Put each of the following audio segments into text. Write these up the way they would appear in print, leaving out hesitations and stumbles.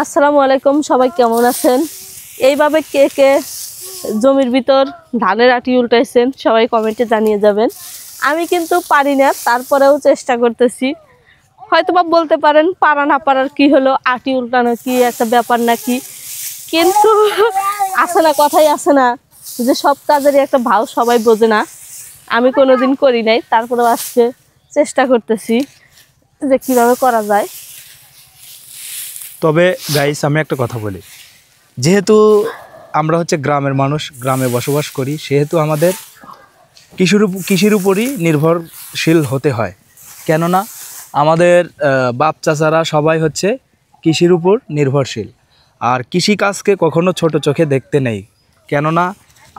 আসসালামু আলাইকুম, সবাই কেমন আছেন? এইভাবে কে কে জমির ভিতর ধানের আটি উল্টাইছেন সবাই কমেন্টে জানিয়ে যাবেন। আমি কিন্তু পারি না, তারপরেও চেষ্টা করতেছি। হয়তোবা বলতে পারেন পারা না পারার কি হলো, আটি উল্টানো কি একটা ব্যাপার নাকি, কিন্তু আসে না, কথাই আসে না যে সব কাজেরই একটা ভাও সবাই বোঝে না। আমি কোনোদিন করি নাই, তারপরেও আজকে চেষ্টা করতেছি যে কিভাবে করা যায়। তবে গাইস আমি একটা কথা বলি, যেহেতু আমরা হচ্ছে গ্রামের মানুষ, গ্রামে বসবাস করি, সেহেতু আমাদের কৃষির উপরই নির্ভরশীল হতে হয়। কেননা আমাদের বাপ চাচারা সবাই হচ্ছে কৃষির উপর নির্ভরশীল। আর কৃষিকাজকে কখনো ছোট চোখে দেখতে নেই, কেননা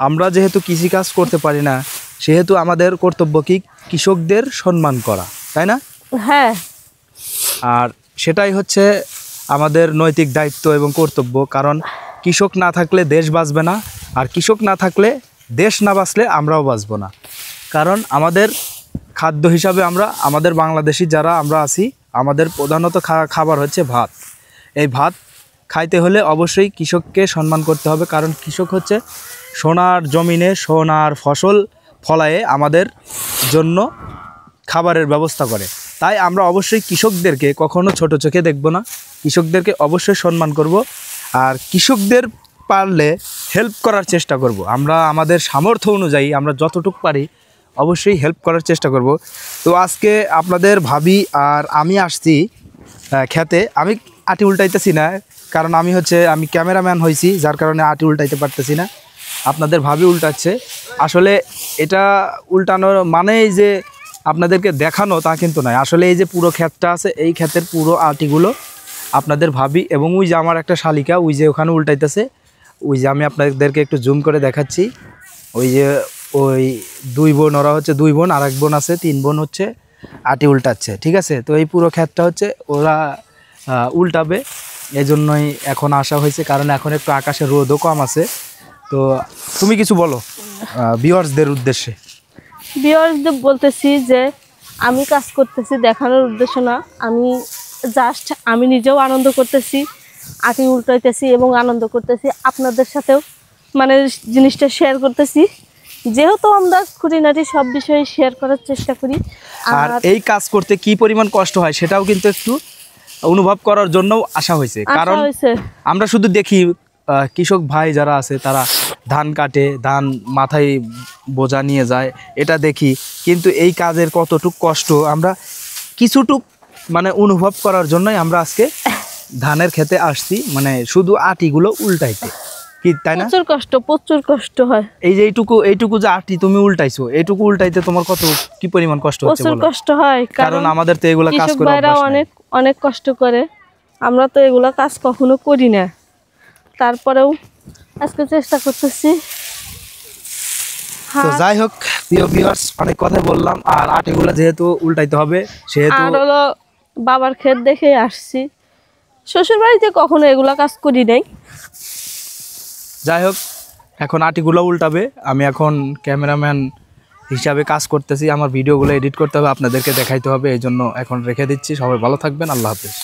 আমরা যেহেতু কৃষিকাজ করতে পারি না, সেহেতু আমাদের কর্তব্য কি কৃষকদের সম্মান করা, তাই না? হ্যাঁ, আর সেটাই হচ্ছে আমাদের নৈতিক দায়িত্ব এবং কর্তব্য। কারণ কৃষক না থাকলে দেশ বাঁচবে না, আর কৃষক না থাকলে দেশ না বাঁচলে আমরাও বাঁচব না। কারণ আমাদের খাদ্য হিসাবে আমাদের বাংলাদেশি যারা আমরা আছি, আমাদের প্রধানত খাবার হচ্ছে ভাত। এই ভাত খাইতে হলে অবশ্যই কৃষককে সম্মান করতে হবে, কারণ কৃষক হচ্ছে সোনার জমিনে সোনার ফসল ফলায়ে আমাদের জন্য খাবারের ব্যবস্থা করে। তাই আমরা অবশ্যই কৃষকদেরকে কখনো ছোট চোখে দেখব না, কৃষকদেরকে অবশ্যই সম্মান করব। আর কৃষকদের পারলে হেল্প করার চেষ্টা করব। আমরা আমাদের সামর্থ্য অনুযায়ী আমরা যতটুকু পারি অবশ্যই হেল্প করার চেষ্টা করব। তো আজকে আপনাদের ভাবি আর আমি আসছি খেতে। আমি আটি উল্টাইতেছি না, কারণ আমি ক্যামেরাম্যান হয়েছি, যার কারণে আটি উল্টাইতে পারতেছি না। আপনাদের ভাবি উল্টাচ্ছে। আসলে এটা উল্টানোর মানেই যে আপনাদেরকে দেখানো তা কিন্তু নয়। আসলে এই যে পুরো ক্ষেতটা আছে, এই ক্ষেতের পুরো আটিগুলো আপনাদের ভাবি এবং ওই যে আমার একটা শালিকা ওই যে ওখানে উল্টাইতেছে, ওই যে আমি আপনাদেরকে একটু জুম করে দেখাচ্ছি। ওই দুই বোন, ওরা হচ্ছে দুই বোন, আর এক বোন আছে, তিন বোন হচ্ছে আটি উল্টাচ্ছে, ঠিক আছে? তো এই পুরো ক্ষেতটা হচ্ছে ওরা উল্টাবে, এই জন্যই এখন আসা হয়েছে, কারণ এখন একটু আকাশে রোদও কম আছে। তো তুমি কিছু বলো ভিউয়ার্সদের উদ্দেশ্যে। ভিউয়ার্সদের বলতেছি যে আমি কাজ করতেছি দেখানোর উদ্দেশ্য না, আমি নিজেও আনন্দ করতেছি, আটি উল্টাইতেছি এবং আনন্দ করতেছি, আপনাদের সাথেও মানে জিনিসটা শেয়ার করতেছি। যেহেতু আমরা খুঁটিনাটি সব বিষয়ে শেয়ার করার চেষ্টা করি। আর এই কাজ করতে কি পরিমাণ কষ্ট হয় সেটাও কিন্তু একটু অনুভব করার জন্য আসা হয়েছে। কারণ আমরা শুধু দেখি কৃষক ভাই যারা আছে তারা ধান কাটে, ধান মাথায় বোঝা নিয়ে যায়, এটা দেখি, কিন্তু এই কাজের কতটুক কষ্ট আমরা কিছুটুক মানে অনুভব করার জন্যই আমরা আজকে ধানের খেতে আসছি, মানে শুধু আটিগুলো উল্টাইতে, কি তাই না? প্রচুর কষ্ট হয়। এই যে এইটুকু যে আটি তুমি উল্টাইছো, এইটুকু উল্টাইতে তোমার কি পরিমাণ কষ্ট হচ্ছে? প্রচুর কষ্ট হয়, কারণ আমাদের তো এগুলা কাজ করে অনেক কষ্ট করে, আমরা তো এগুলা কাজ কখনো করি না, তারপরেও আজকে চেষ্টা করতেছি। তো যাই হোক প্রিয় ভিউয়ার্স, অনেক কথা বললাম। আর আটিগুলা যেহেতু উল্টাইতে হবে, সেহেতু আর হলো বাবার ক্ষেত দেখে আসছি, শ্বশুর বাড়িতে কখনো এগুলা কাজ করি নাই। যাই হোক এখন আটিগুলো উল্টাবে, আমি এখন ক্যামেরাম্যান হিসাবে কাজ করতেছি, আমার ভিডিওগুলো এডিট করতে হবে, আপনাদেরকে দেখাইতে হবে, এই জন্য এখন রেখে দিচ্ছি। সবাই ভালো থাকবেন, আল্লাহ হাফেজ।